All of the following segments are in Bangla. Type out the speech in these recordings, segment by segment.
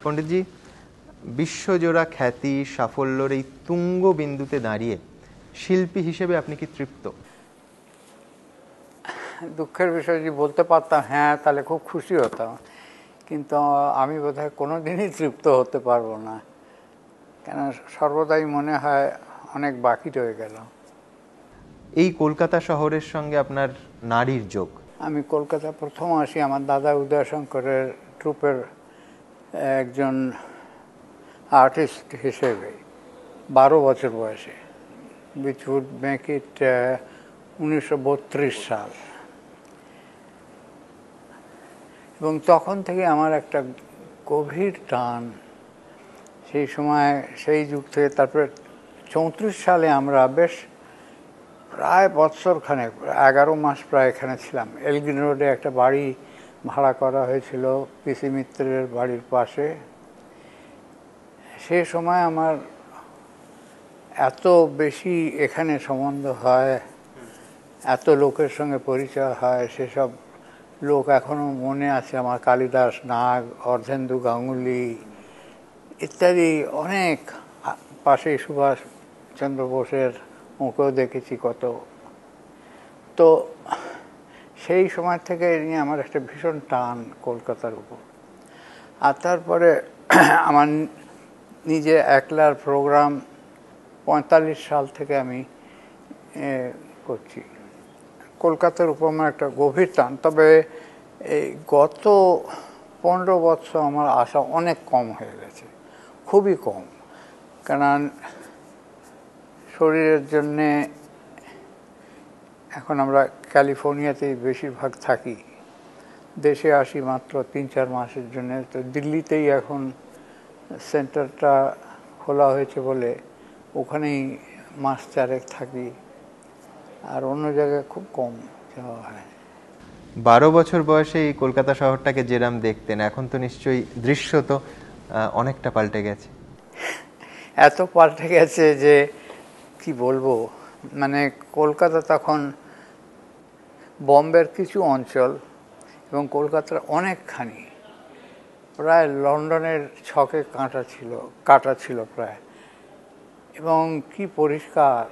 পণ্ডিতজি, বিশ্বজোড়া খ্যাতি সাফল্যের এই তুঙ্গ বিন্দুতে দাঁড়িয়ে শিল্পী হিসেবে আপনি কি তৃপ্ত? দুঃখের বিষয় যদি বলতে পারতাম হ্যাঁ, তাহলে খুব খুশি হতাম, কিন্তু আমি বোধহয় কোনোদিনই তৃপ্ত হতে পারবো না, কেন সর্বদাই মনে হয় অনেক বাকি রয়ে গেল। এই কলকাতা শহরের সঙ্গে আপনার নারীর যোগ? আমি কলকাতা প্রথম আসি আমার দাদা উদয়শঙ্করের ট্রুপের একজন আর্টিস্ট হিসেবে 12 বছর বয়সে, which would make it 1932 সাল। এবং তখন থেকে আমার একটা গভীর টান, সেই সময় সেই যুগ থেকে। তারপরে 34 সালে আমরা বেশ প্রায় বৎসরখানেক, 11 মাস প্রায় এখানে ছিলাম। এলগিন রোডে একটা বাড়ি ভাড়া করা হয়েছিল পিসি মিত্রের বাড়ির পাশে। সে সময় আমার এত বেশি এখানে সম্বন্ধ হয়, এত লোকের সঙ্গে পরিচয় হয়, সেসব লোক এখনো মনে আছে আমার। কালিদাস নাগ, অর্ধেন্দু গাঙ্গুলি ইত্যাদি অনেক, পাশে সুভাষ চন্দ্র বোসের ওকেও দেখেছি কত। তো সেই সময় থেকে নিয়ে আমার একটা ভীষণ টান কলকাতার উপর। আর তারপরে আমার নিজে একলার প্রোগ্রাম 45 সাল থেকে আমি করছি। কলকাতার উপর আমার একটা গভীর টান। তবে এই গত 15 বছর আমার আসা অনেক কম হয়ে গেছে, খুবই কম। কারণ শরীরের জন্যে এখন আমরা ক্যালিফোর্নিয়াতেই বেশিরভাগ থাকি, দেশে আসি মাত্র 3-4 মাসের জন্য। তো দিল্লিতেই এখন সেন্টারটা খোলা হয়েছে বলে ওখানেই মাস 4 থাকি, আর অন্য জায়গায় খুব কম যাওয়া হয়। 12 বছর বয়সে এই কলকাতা শহরটাকে যেরাম দেখতেন, এখন তো নিশ্চয়ই দৃশ্য তো অনেকটা পাল্টে গেছে। এত পাল্টে গেছে যে কি বলবো। মানে কলকাতা তখন বম্বের কিছু অঞ্চল এবং কলকাতার অনেকখানি প্রায় লন্ডনের ছকে কাটা ছিল প্রায়। এবং কি পরিষ্কার,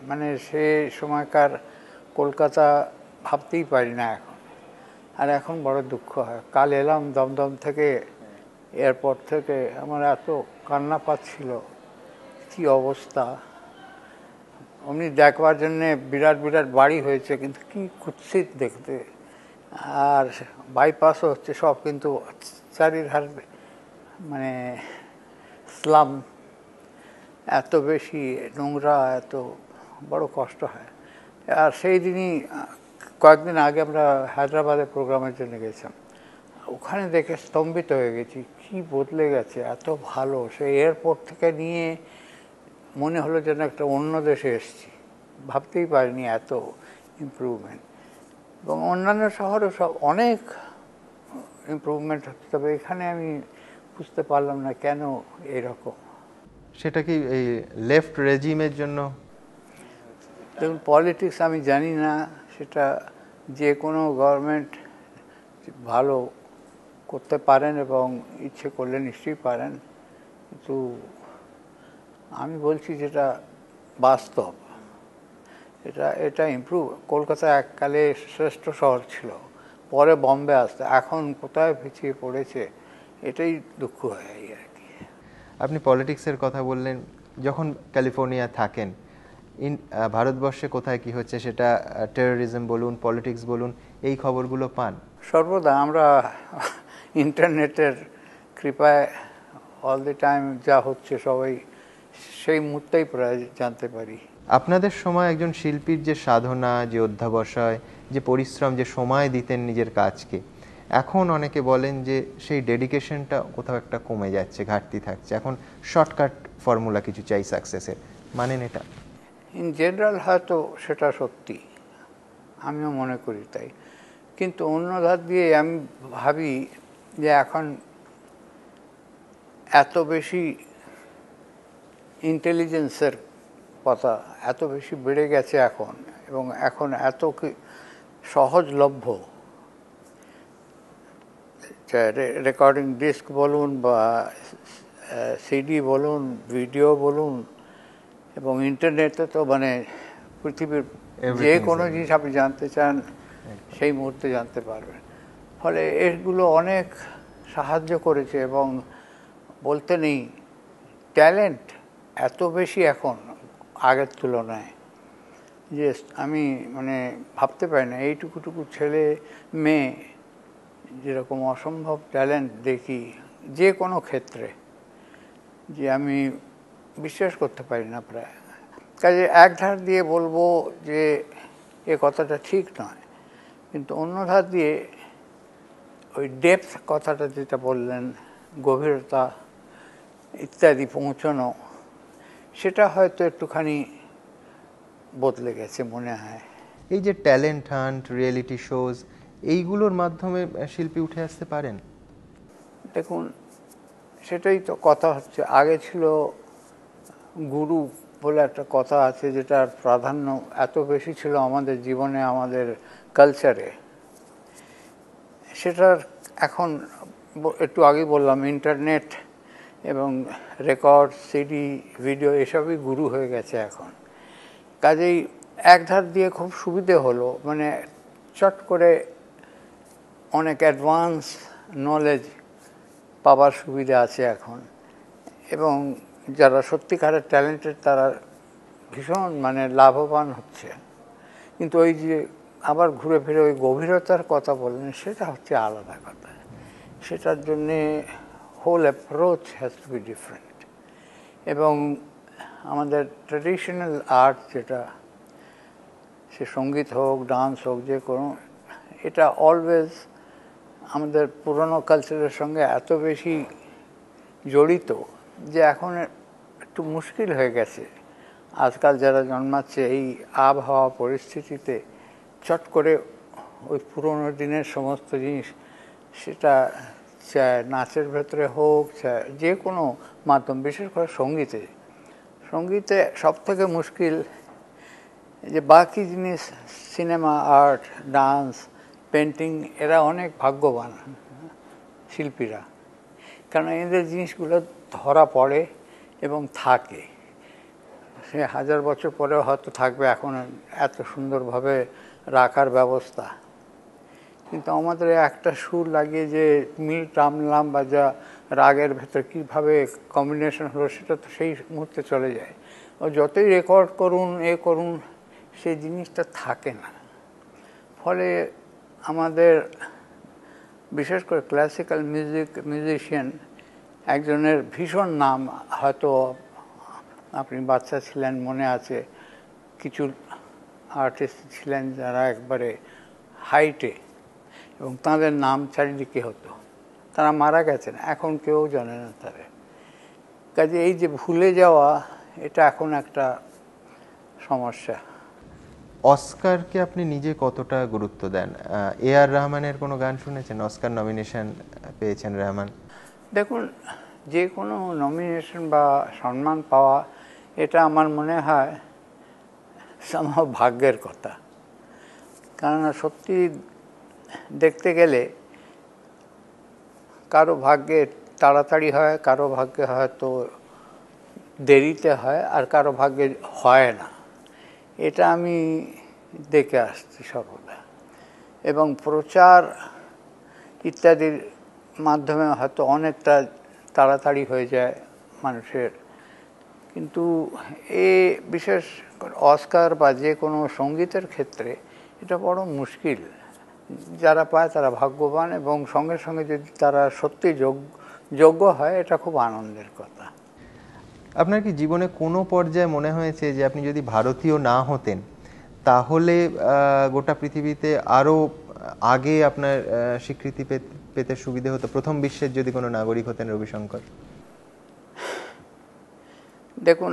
মানে সে সময়কার কলকাতা ভাবতেই পারি না এখন। আর এখন বড় দুঃখ হয়। কাল এলাম দমদম থেকে, এয়ারপোর্ট থেকে, আমার এত কান্না পাচ্ছিল, কি অবস্থা। অমনি দেখবার জন্যে বিরাট বিরাট বাড়ি হয়েছে, কিন্তু কি কুৎসিত দেখতে। আর বাইপাসও হচ্ছে সব, কিন্তু চারিধার মানে স্লাম, এত বেশি নোংরা, এত বড় কষ্ট হয়। আর সেই দিনই কয়েকদিন আগে আমরা হায়দ্রাবাদে প্রোগ্রামের জন্য গেছিলাম, ওখানে দেখে স্তম্ভিত হয়ে গেছি, কি বদলে গেছে, এত ভালো। সেই এয়ারপোর্ট থেকে নিয়ে মনে হলো যেন একটা অন্য দেশে এসেছি, ভাবতেই পারিনি এত ইমপ্রুভমেন্ট। এবং অন্যান্য শহরে সব অনেক ইমপ্রুভমেন্ট হচ্ছে, তবে এখানে আমি বুঝতে পারলাম না কেন এরকম। সেটা কি এই লেফট রেজিমের জন্য? দেখুন, পলিটিক্স আমি জানি না, সেটা যে কোনো গভর্নমেন্ট ভালো করতে পারেন এবং ইচ্ছে করলে নিশ্চয়ই পারেন, কিন্তু আমি বলছি যেটা বাস্তব, এটা ইমপ্রুভ। কলকাতা এককালে শ্রেষ্ঠ শহর ছিল, পরে বম্বে আসতে, এখন কোথায় পিছিয়ে পড়েছে, এটাই দুঃখ হয় আর কি। আপনি পলিটিক্সের কথা বললেন, যখন ক্যালিফোর্নিয়া থাকেন, ভারতবর্ষে কোথায় কি হচ্ছে, সেটা টেরোরিজম বলুন, পলিটিক্স বলুন, এই খবরগুলো পান? সর্বদা আমরা ইন্টারনেটের কৃপায় অল দি টাইম যা হচ্ছে সবাই সেই মুহূর্তেই প্রায় জানতে পারি। আপনাদের সময় একজন শিল্পীর যে সাধনা, যে অধ্যাবসায়, যে পরিশ্রম, যে সময় দিতেন নিজের কাজকে, এখন অনেকে বলেন যে সেই ডেডিকেশনটা কোথাও একটা কমে যাচ্ছে, ঘাটতি থাকছে। এখন শর্টকাট ফর্মুলা কিছু চাই সাকসেসের, মানেন এটা? ইন জেনারেল হয়তো সেটা সত্যি, আমিও মনে করি তাই। কিন্তু অন্য ধার দিয়ে আমি ভাবি যে এখন এত বেশি ইন্টেলিজেন্সের কথা এত বেশি বেড়ে গেছে এখন, এবং এখন এত সহজলভ্য রেকর্ডিং ডিস্ক বলুন বা সিডি বলুন, ভিডিও বলুন, এবং ইন্টারনেটে তো মানে পৃথিবীর যে Everything is কোনো available. জিনিস আপনি জানতে চান সেই মুহূর্তে জানতে পারবেন। ফলে এগুলো অনেক সাহায্য করেছে, এবং বলতে নেই ট্যালেন্ট এত বেশি এখন আগের তুলনায় যে আমি মানে ভাবতে পারি না এইটুকুটুকু ছেলে মেয়ে যেরকম অসম্ভব ট্যালেন্ট দেখি যে কোনো ক্ষেত্রে, যে আমি বিশ্বাস করতে পারি না প্রায়। কাজে এক ধার দিয়ে বলবো যে এ কথাটা ঠিক নয়, কিন্তু অন্য ধার দিয়ে ওই ডেপথ কথাটা যেটা বললেন, গভীরতা ইত্যাদি পৌঁছানো, সেটা হয়তো একটুখানি বদলে গেছে মনে হয়। এই যে ট্যালেন্ট হান্ট, রিয়েলিটি শোজ, এইগুলোর মাধ্যমে শিল্পী উঠে আসতে পারেন? দেখুন, সেটাই তো কথা হচ্ছে। আগে ছিল গুরু বলে একটা কথা আছে, যেটার প্রাধান্য এত বেশি ছিল আমাদের জীবনে, আমাদের কালচারে। সেটার এখন একটু আগে বললাম ইন্টারনেট এবং রেকর্ড, সিডি, ভিডিও এসবই গুরু হয়ে গেছে এখন। কাজেই এক ধার দিয়ে খুব সুবিধে হলো, মানে চট করে অনেক অ্যাডভান্স নলেজ পাবার সুবিধা আছে এখন, এবং যারা সত্যিকারের ট্যালেন্টেড তারা ভীষণ মানে লাভবান হচ্ছে। কিন্তু ওই যে আবার ঘুরে ফিরে ওই গভীরতার কথা বললেন, সেটা হচ্ছে আলাদা কথা। সেটার জন্যে whole approach has to be different. এবং আমাদের ট্র্যাডিশনাল আর্ট, যেটা সে সঙ্গীত হোক, ডান্স হোক, যে কোনো, এটা অলওয়েজ আমাদের পুরনো কালচারের সঙ্গে এত বেশি জড়িত যে এখন একটু মুশকিল হয়ে গেছে আজকাল যারা জন্মাচ্ছে এই আবহাওয়া পরিস্থিতিতে চট করে ওই পুরোনো দিনের সমস্ত জিনিস, সেটা নাচের ভেতরে হোক, যে কোনো মাধ্যম, বিশেষ করে সঙ্গীতে সব থেকে মুশকিল যে বাকি জিনিস, সিনেমা, আর্ট, ডান্স, পেন্টিং, এরা অনেক ভাগ্যবান শিল্পীরা, কারণ এদের জিনিসগুলো ধরা পড়ে এবং থাকে। সে 1000 বছর পরেও হয়তো থাকবে, এখন এত সুন্দরভাবে রাখার ব্যবস্থা। কিন্তু আমাদের একটা সুর লাগিয়ে যে মিল টানলাম বা যা রাগের ভেতর কীভাবে কম্বিনেশন হলো, সেটা তো সেই মুহূর্তে চলে যায়। ও যতই রেকর্ড করুন, করুন, সেই জিনিসটা থাকে না। ফলে আমাদের বিশেষ করে ক্লাসিক্যাল মিউজিশিয়ান একজনের ভীষণ নাম, হয়তো আপনি বাচ্চা ছিলেন মনে আছে, কিছু আর্টিস্ট ছিলেন যারা একবারে হাইটে, এবং তাদের নাম চারিদিকে হতো। তারা মারা গেছেন, এখন কেউ জানে না তাদের। কাজে এই যে ভুলে যাওয়া, এটা এখন একটা সমস্যা। অস্কারকে আপনি নিজে কতটা গুরুত্ব দেন? A.R. রহমানের কোনো গান শুনেছেন? অস্কার নমিনেশন পেয়েছেন রহমান। দেখুন, যে কোনো নমিনেশন বা সম্মান পাওয়া, এটা আমার মনে হয় সম্ভব ভাগ্যের কথা। কেননা সত্যি দেখতে গেলে কারো ভাগ্যে তাড়াতাড়ি হয়, কারো ভাগ্যে হয়তো দেরিতে হয়, আর কারো ভাগ্যে হয় না। এটা আমি দেখে আসছি সর্বদা। এবং প্রচার ইত্যাদির মাধ্যমে হয়তো অনেকটা তাড়াতাড়ি হয়ে যায় মানুষের, কিন্তু বিশেষ অস্কার বা যে কোনো সঙ্গীতের ক্ষেত্রে এটা বড় মুশকিল। যারা পায় তারা ভাগ্যবান, এবং সঙ্গে সঙ্গে যদি তারা সত্যি যোগ্য হয়, এটা খুব আনন্দের কথা। আপনার কি জীবনে কোনো পর্যায়ে মনে হয়েছে যে আপনি যদি ভারতীয় না হতেন, তাহলে গোটা পৃথিবীতে আরও আগে আপনার স্বীকৃতি পেতে সুবিধে হতো? প্রথম বিশ্বের যদি কোনো নাগরিক হতেন রবিশঙ্কর? দেখুন,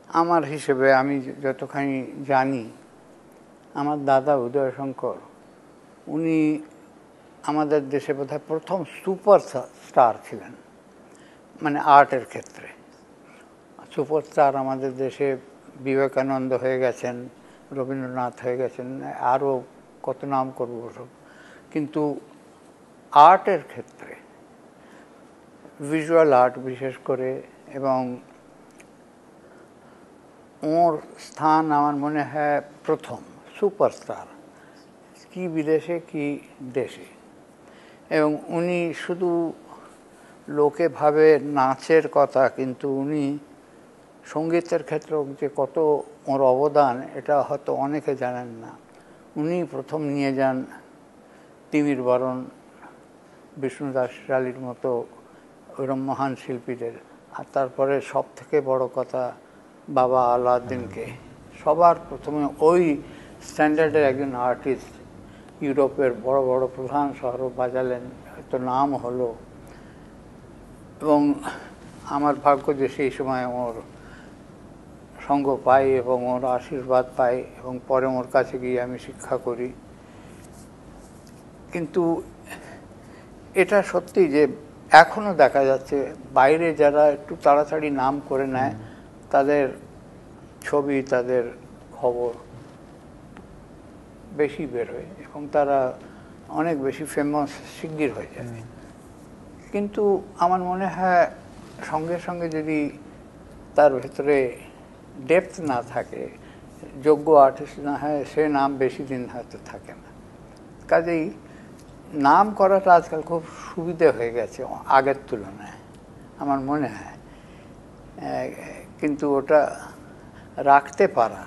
আমার হিসেবে আমি যতখানি জানি, আমার দাদা উদয়শঙ্কর, উনি আমাদের দেশে বোধহয় প্রথম সুপার স্টার ছিলেন, মানে আর্টের ক্ষেত্রে। সুপারস্টার আমাদের দেশে বিবেকানন্দ হয়ে গেছেন, রবীন্দ্রনাথ হয়ে গেছেন, আরও কত নাম করব সব। কিন্তু আর্টের ক্ষেত্রে, ভিজুয়াল আর্ট বিশেষ করে, এবং ওর স্থান আমার মনে হয় প্রথম সুপারস্টার, কি বিদেশে কি দেশে। এবং উনি শুধু লোকে ভাবে নাচের কথা, কিন্তু উনি সঙ্গীতের ক্ষেত্রে যে কত ওর অবদান এটা হয়তো অনেকে জানেন না। উনি প্রথম নিয়ে যান তিমির বরণ, বিষ্ণুদাস রালির মতো ওইরকম মহান শিল্পীদের। আর তারপরে সব থেকে বড় কথা, বাবা আলাউদ্দিনকে সবার প্রথমে ওই স্ট্যান্ডার্ডের একজন আর্টিস্ট ইউরোপের বড় বড় প্রধান শহরও বাজালেন, হয়তো নাম হলো। এবং আমার ভাগ্য যে সেই সময় ওর সঙ্গ পাই এবং ওর আশীর্বাদ পাই, এবং পরে ওর কাছে গিয়ে আমি শিক্ষা করি। কিন্তু এটা সত্যি যে এখনও দেখা যাচ্ছে বাইরে যারা একটু তাড়াতাড়ি নাম করে নেয়, তাদের ছবি, তাদের খবর বেশি বেরোয় এবং তারা অনেক বেশি ফেমাস শিগগির হয়ে যাবে। কিন্তু আমার মনে হয় সঙ্গে সঙ্গে যদি তার ভেতরে ডেপথ না থাকে, যোগ্য আর্টিস্ট না হয়, সে নাম বেশি দিন হয়তো থাকে না। কাজেই নাম করাটা আজকাল খুব সুবিধে হয়ে গেছে আগের তুলনায় আমার মনে হয়, কিন্তু ওটা রাখতে পারা,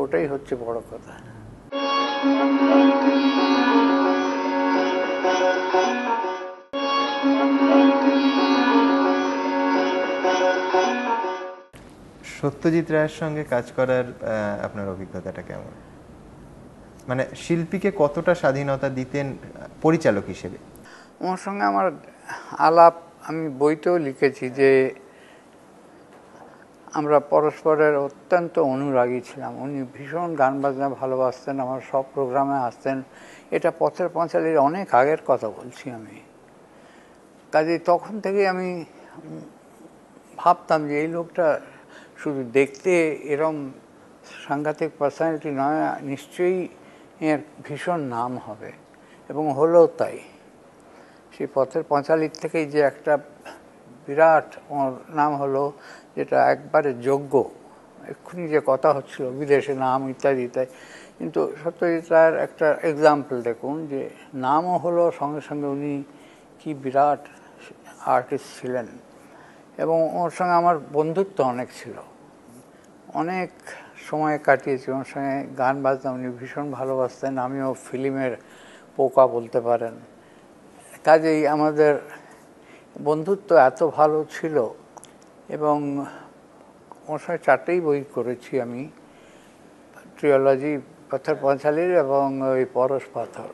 ওটাই হচ্ছে বড় কথা। সত্যজিৎ রায়ের সঙ্গে কাজ করার আপনার অভিজ্ঞতাটা কেমন? মানে শিল্পীকে কতটা স্বাধীনতা দিতেন পরিচালক হিসেবে? ওর সঙ্গে আমার আলাপ আমি বইতেও লিখেছি যে আমরা পরস্পরের অত্যন্ত অনুরাগী ছিলাম। উনি ভীষণ গান বাজনা ভালোবাসতেন, আমার সব প্রোগ্রামে আসতেন। এটা পথের পাঁচালীর অনেক আগের কথা বলছি আমি। কাজে তখন থেকে আমি ভাবতাম যে এই লোকটা শুধু দেখতে এরম সাংঘাতিক পার্সোনালিটি নয়, নিশ্চয়ই এর ভীষণ নাম হবে, এবং হলো তাই। সেই পথের পাঁচালীর থেকেই যে একটা বিরাট ওর নাম হলো, যেটা একবারে যোগ্য। এক্ষুনি যে কথা হচ্ছিল বিদেশে নাম ইত্যাদি ইত্যাদি, কিন্তু সত্যজিৎ রায়ের একটা এক্সাম্পল দেখুন, যে নামও হলো, সঙ্গে সঙ্গে উনি কি বিরাট আর্টিস্ট ছিলেন। এবং ওর সঙ্গে আমার বন্ধুত্ব অনেক ছিল, অনেক সময় কাটিয়েছি ওর সঙ্গে। গান বাজনা উনি ভীষণ ভালোবাসতেন, আমিও ফিল্মের পোকা বলতে পারেন। কাজেই আমাদের বন্ধুত্ব এত ভালো ছিল, এবং ওর সঙ্গে 4টেই বই করেছি আমি, ট্রিওলজি, পথের পাঁচালীর এবং ওই পরশ পাথর।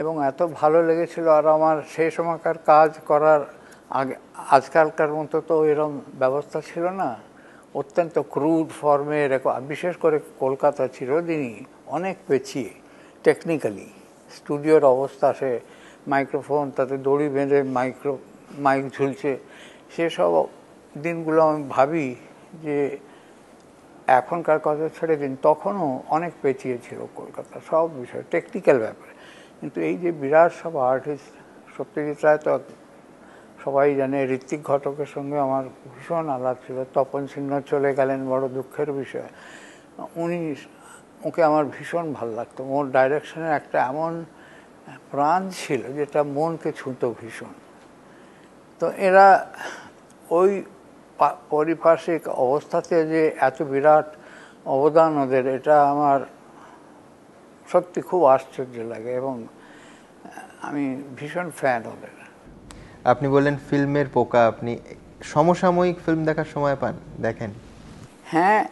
এবং এত ভালো লেগেছিল। আর আমার সেই সময়কার কাজ করার আগে, আজকালকার মতো তো এরকম ব্যবস্থা ছিল না, অত্যন্ত ক্রুড ফর্মে, বিশেষ করে কলকাতা চিরদিনই অনেক পেছিয়ে টেকনিক্যালি। স্টুডিওর অবস্থা, সে মাইক্রোফোন, তাতে দড়ি বেঁধে মাইক ঝুলছে, সেসব দিনগুলো আমি ভাবি যে এখনকার কথা ছেড়ে দিন, তখনও অনেক পেছিয়ে ছিল কলকাতা সব বিষয়, টেকনিক্যাল ব্যাপারে। কিন্তু এই যে বিরাট সব আর্টিস্ট, সত্যজিৎ রায় তো সবাই জানে, ঋত্বিক ঘটকের সঙ্গে আমার ভীষণ আলাপ ছিল। তপন সিনহা চলে গেলেন, বড় দুঃখের বিষয়। ওকে আমার ভীষণ ভালো লাগতো। ওর ডাইরেকশনের একটা এমন প্রাণ ছিল যেটা মনকে ছুঁতো ভীষণ। তো এরা ওই পারিপার্শ্বিক অবস্থাতে যে এত বিরাট অবদান ওদের, এটা আমার সত্যি খুব আশ্চর্য লাগে, এবং আমি ভীষণ ফ্যান ওদের। আপনি বললেন ফিল্মের পোকা, আপনি সমসাময়িক ফিল্ম দেখার সময় পান? দেখেন? হ্যাঁ,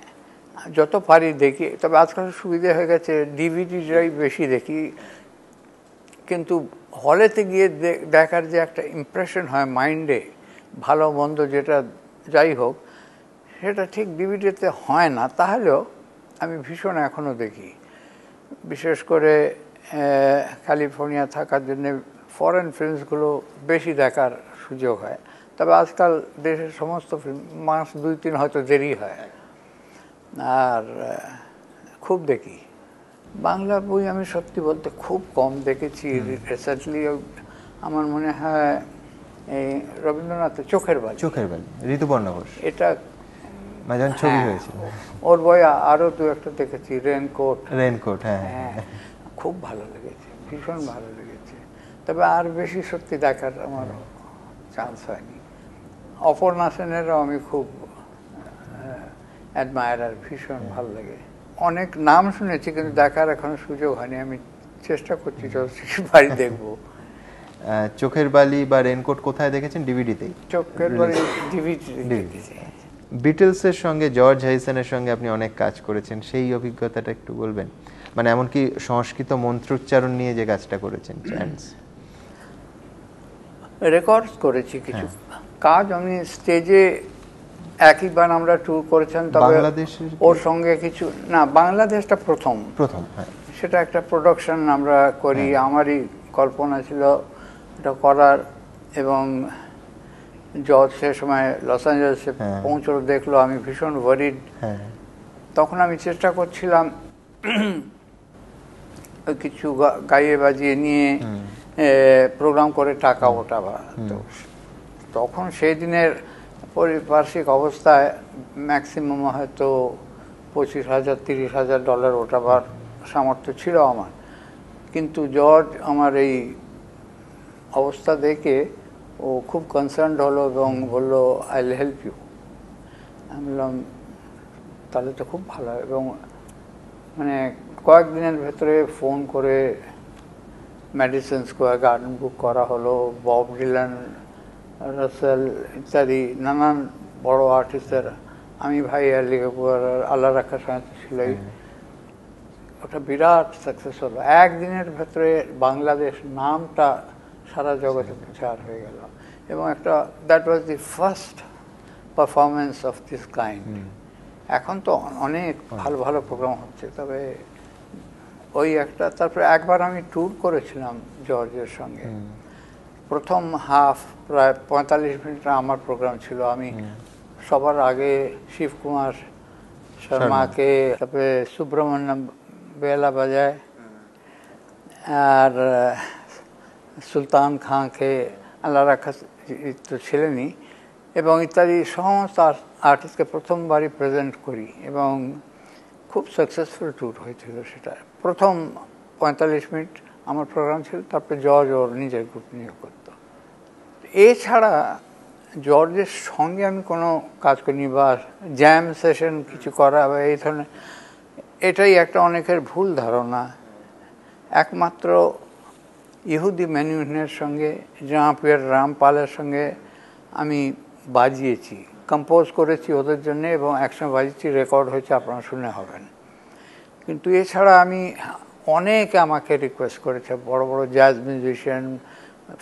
যত পারি দেখি। তবে আজকাল সুবিধা হয়ে গেছে, ডিভিডিটাই বেশি দেখি। কিন্তু হলেতে গিয়ে দেখার যে একটা ইমপ্রেশন হয় মাইন্ডে, ভালো মন্দ যেটা যাই হোক, সেটা ঠিক ডিভিডিতে হয় না। তাহলেও আমি ভীষণ এখনও দেখি। বিশেষ করে ক্যালিফোর্নিয়া থাকার জন্যে ফরেন ফিল্মসগুলো বেশি দেখার সুযোগ হয়। তবে আজকাল দেশের সমস্ত ফিল্ম মাস 2-3 হয়তো দেরি হয়, আর খুব দেখি। বাংলা বই আমি সত্যি বলতে খুব কম দেখেছি। রিসেন্টলি আমার মনে হয় এই রবীন্দ্রনাথের চোখের বালি, ঋতুপর্ণ ঘোষ, এটা যখন ছবি হয়েছিল ওর বই আরো দু একটা দেখেছি, রেনকোট। হ্যাঁ, খুব ভালো লেগেছে, ভীষণ ভালো লেগেছে। তবে আর বেশি সত্যি দেখার আমার চান্স হয়নি। অপর্ণা সেনেরও আমি খুব অ্যাডমায়ারার, ভীষণ ভালো লাগে। অনেক নাম শুনেছি কিন্তু দেখার এখনো সুযোগ হয়নি। আমি চেষ্টা করছি বাড়ি দেখবো। চোখের বালি বা রেনকোট কোথায় দেখেছেন? ডিভিডিতেই। চোখের বালি ডিভিডি। বিটলসের সঙ্গে, জর্জ হ্যারিসনের সঙ্গে আপনি অনেক কাজ করেছেন, সেই অভিজ্ঞতাটা একটু বলবেন? মানে এমনকি সংস্কৃত মন্ত্রোচ্চারণ নিয়ে যে কাজটা করেছেন, চ্যান্টস রেকর্ডস করেছি কিছু কাজ। আমি স্টেজে একইবার আমরা ট্যুর করেছেন, তবে ওর সঙ্গে কিছু না, বাংলাদেশটা প্রথম, হ্যাঁ, সেটা একটা প্রোডাকশন আমরা করি। আমারই কল্পনা ছিল এটা করার, এবং জজ সে সময় লস অ্যাঞ্জেলেসে পৌঁছলো, দেখলো আমি ভীষণ ওয়ারিড। তখন আমি চেষ্টা করছিলাম কিছু গাইয়ে বাজিয়ে নিয়ে প্রোগ্রাম করে টাকা ওঠাবা। তো তখন সেই দিনের পারিপার্শ্বিক অবস্থায় ম্যাক্সিমাম হয়তো $25,000-30,000 ওঠাবার সামর্থ্য ছিল আমার। কিন্তু জর্জ আমার এই অবস্থা দেখে ও খুব কনসার্নড হলো এবং বললো, আই উইল হেল্প ইউ। আমি বললাম তাহলে তো খুব ভালো। এবং মানে কয়েকদিনের ভেতরে ফোন করে ম্যাডিসন স্কোয়ার গার্ডেন বুক করা হলো। বব ডিলান, রাসেল ইত্যাদি নানান বড় আর্টিস্টের, আমি ভাই আলী কাপুর, আল্লাহ রাখার সাথে ছিলই। ওটা বিরাট সাকসেস হলো। একদিনের ভেতরে বাংলাদেশ নামটা সারা জগতে প্রচার হয়ে গেল। এবং একটা that was the first performance of this kind. এখন তো অনেক ভালো ভালো প্রোগ্রাম হচ্ছে, তবে ওই একটা। তারপরে একবার আমি ট্যুর করেছিলাম জর্জের সঙ্গে। প্রথম হাফ প্রায় 45 মিনিটের আমার প্রোগ্রাম ছিল। আমি সবার আগে শিবকুমার শর্মাকে, তারপরে সুব্রমণ্যম বেলা বাজায়, আর সুলতান খাঁকে, আল্লাহ রাখা তো ছিলেনই, এবং ইত্যাদি সমস্ত আর্টিস্টকে প্রথমবারই প্রেজেন্ট করি। এবং খুব সাকসেসফুল ট্যুর হয়েছিল সেটা। প্রথম 45 মিনিট আমার প্রোগ্রাম ছিল, তারপরে জর্জ ওর নিজের গ্রুপ নিয়ে করতো। এছাড়া জর্জের সঙ্গে আমি কোনো কাজ করিনি, বা জ্যাম সেশন কিছু করা বা এই ধরনের, এটাই একটা অনেকের ভুল ধারণা। একমাত্র ইহুদি ম্যানুহিনের সঙ্গে, জাঁ-পিয়ের রামপালের সঙ্গে আমি বাজিয়েছি, কম্পোজ করেছি ওদের জন্য, এবং একসঙ্গে বাজিয়েছি, রেকর্ড হয়েছে, আপনারা শুনে হবেন। কিন্তু এছাড়া আমি অনেকে আমাকে রিকোয়েস্ট করেছে, বড় বড় জ্যাজ মিউজিশিয়ান,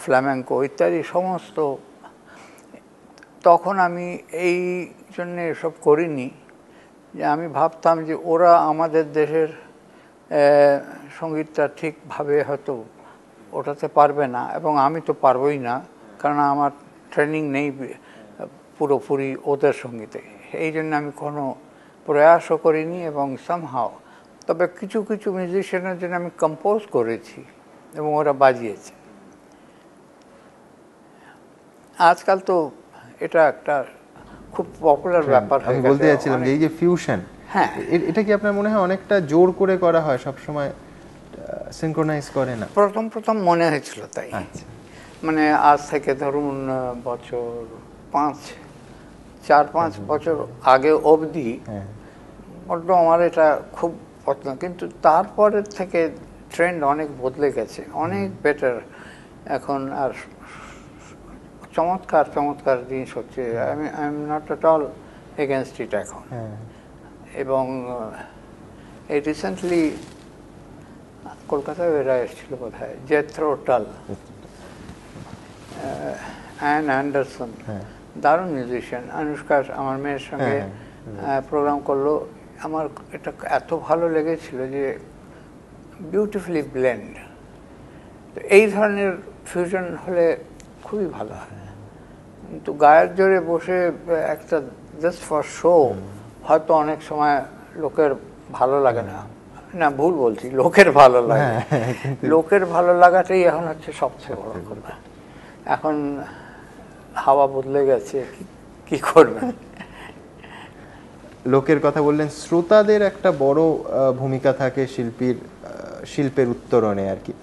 ফ্ল্যামেঙ্কো ইত্যাদি সমস্ত। তখন আমি এই জন্যে এসব করিনি, যে আমি ভাবতাম যে ওরা আমাদের দেশের সঙ্গীতটা ঠিকভাবে হয়তো ওঠাতে পারবে না, এবং আমি তো পারবই না, কারণ আমার ট্রেনিং নেই পুরোপুরি ওদের সঙ্গীতে। এই জন্য আমি কোনো প্রয়াসও করিনি। এবং সামহাও তবে কিছু কিছু মিউজিশিয়ানের জন্য আমি কম্পোজ করেছি এবং ওরা বাজিয়েছে। আজকাল তো এটা একটা খুব পপুলার ব্যাপার হয়ে গেছে। বলতে যাচ্ছিলাম যে এই যে ফিউশন, হ্যাঁ, এটা কি আপনার মনে হয় অনেকটা জোর করে করা হয়, সব সময় সিনক্রোনাইজ করে না? প্রথম প্রথম মনে হয়েছিল তাই। মানে আজ থেকে ধরুন বছর 4-5 বছর আগে অবধি বড্ড আমার এটা খুব পছন্দ। কিন্তু তারপরের থেকে ট্রেন্ড অনেক বদলে গেছে, অনেক বেটার এখন। আর চমৎকার চমৎকার জিনিস হচ্ছে। I am not at all against it এখন। এবং এই রিসেন্টলি কলকাতায় এরা এসেছিল বোধহয়, জেথরো টাল, অ্যান অ্যান্ডারসন, দারুণ মিউজিশিয়ান। অনুষ্কা আমার মেয়ের সঙ্গে প্রোগ্রাম করলো। আমার এটা এত ভালো লেগেছিল যে বিউটিফুলি ব্লেন্ড। তো এই ধরনের ফিউশন হলে খুবই ভালো হয়। কিন্তু গায়ের জোরে বসে একটা জাস্ট ফর শো হয়তো অনেক সময় লোকের ভালো লাগে না, না, ভুল বলছি, লোকের ভালো লাগে। লোকের ভালো লাগাটাই এখন হচ্ছে সবচেয়ে বড় কথা। এখন হাওয়া বদলে গেছে, কি করবেন। লোকের কথা বললেন, শ্রোতাদের একটা বড় ভূমিকা থাকে শিল্পের উত্তরণে আর কি।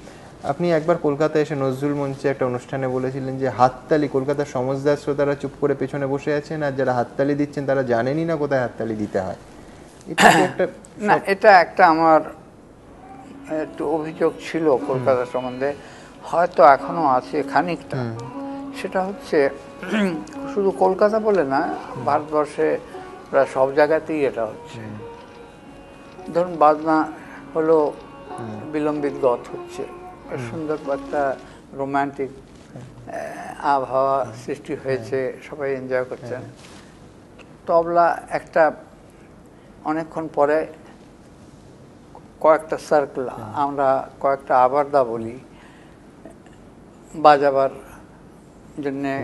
আপনি একবার কলকাতায় এসে নজরুল মঞ্চে একটা অনুষ্ঠানে বলেছিলেন যে হাততালি, কলকাতার সমজদার শ্রোতারা চুপ করে পেছনে বসে আছেন, আর যারা হাততালি দিচ্ছেন তারা জানেনই না কোথায় হাততালি দিতে হয়। না, এটা একটা আমার একটু অভিযোগ ছিল কলকাতা সম্বন্ধে, হয়তো এখনো আছে খানিকটা। সেটা হচ্ছে শুধু কলকাতা বলে না, ভারতবর্ষে প্রায় সব জায়গাতেই এটা হচ্ছে। ধরুন বাজনা হলো বিলম্বিত গত হচ্ছে, সুন্দর একটা রোমান্টিক আবহাওয়া সৃষ্টি হয়েছে, সবাই এনজয় করছেন। তবলা একটা অনেকক্ষণ পরে কয়েকটা সার্কেল, আমরা কয়েকটা আবারদা বলি, বাজাবার জন্যে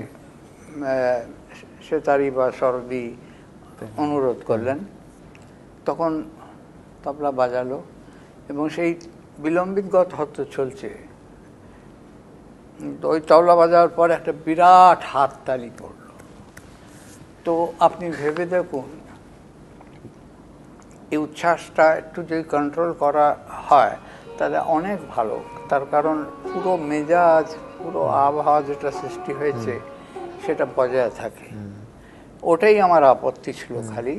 সেতারি বা সরদি অনুরোধ করলেন, তখন তবলা বাজালো এবং সেই বিলম্বিত গত হতে চলছে। তো ওই তবলা বাজার পর একটা বিরাট হাততালি পড়ল। তো আপনি ভেবে দেখুন, এই উচ্ছ্বাসটা একটু যদি কন্ট্রোল করা হয় তাহলে অনেক ভালো। তার কারণ পুরো মেজাজ, পুরো আবহাওয়া যেটা সৃষ্টি হয়েছে সেটা বজায় থাকে। ওটাই আমার আপত্তি ছিল খালি,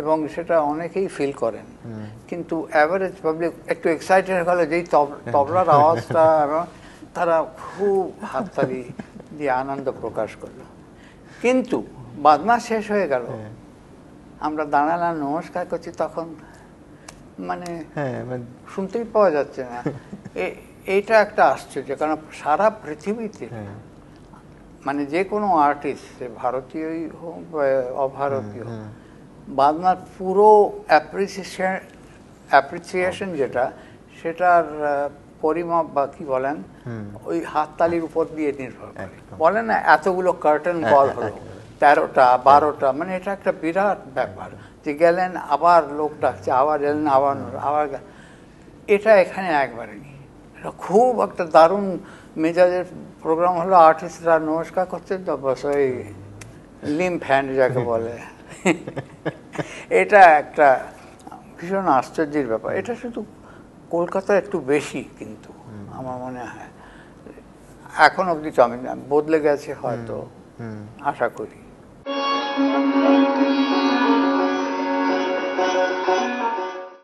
এবং সেটা অনেকেই ফিল করেন। কিন্তু অ্যাভারেজ পাবলিক একটু এক্সাইটেড হলে যেই তবলার আওয়াজটা, তারা খুব হাততালি দিয়ে আনন্দ প্রকাশ করলো। কিন্তু বাজনা শেষ হয়ে গেল, আমরা দাঁড়ালাম নমস্কার করছি, তখন মানে শুনতেই পাওয়া যাচ্ছে না। এইটা একটা আশ্চর্য, কারণ সারা পৃথিবীতে মানে যে কোনো আর্টিস্ট, ভারতীয়ই হোক বা অভারতীয়, বাজনার পুরো অ্যাপ্রিসিয়েশন যেটা, সেটার পরিমাপ বা কি বলেন, ওই হাততালির উপর দিয়ে নির্ভর করে। বলেন না, এতগুলো কার্টেন কল হলো, 13টা 12টা, মানে এটা একটা বিরাট ব্যাপার। যে গেলেন, আবার লোক ডাকছে, আবার এলেন, আবার এটা এখানে একবারে নেই। এটা খুব একটা দারুণ মেজাজের প্রোগ্রাম হলো, আর্টিস্টরা নমস্কার করছে, তো বস ওই লিম্প হ্যান্ড যাকে বলে, এটা একটা ভীষণ আশ্চর্যের ব্যাপার। এটা শুধু কলকাতায় একটু বেশি, কিন্তু আমার মনে হয় এখন অবধি বদলে গেছে হয়তো, আশা করি।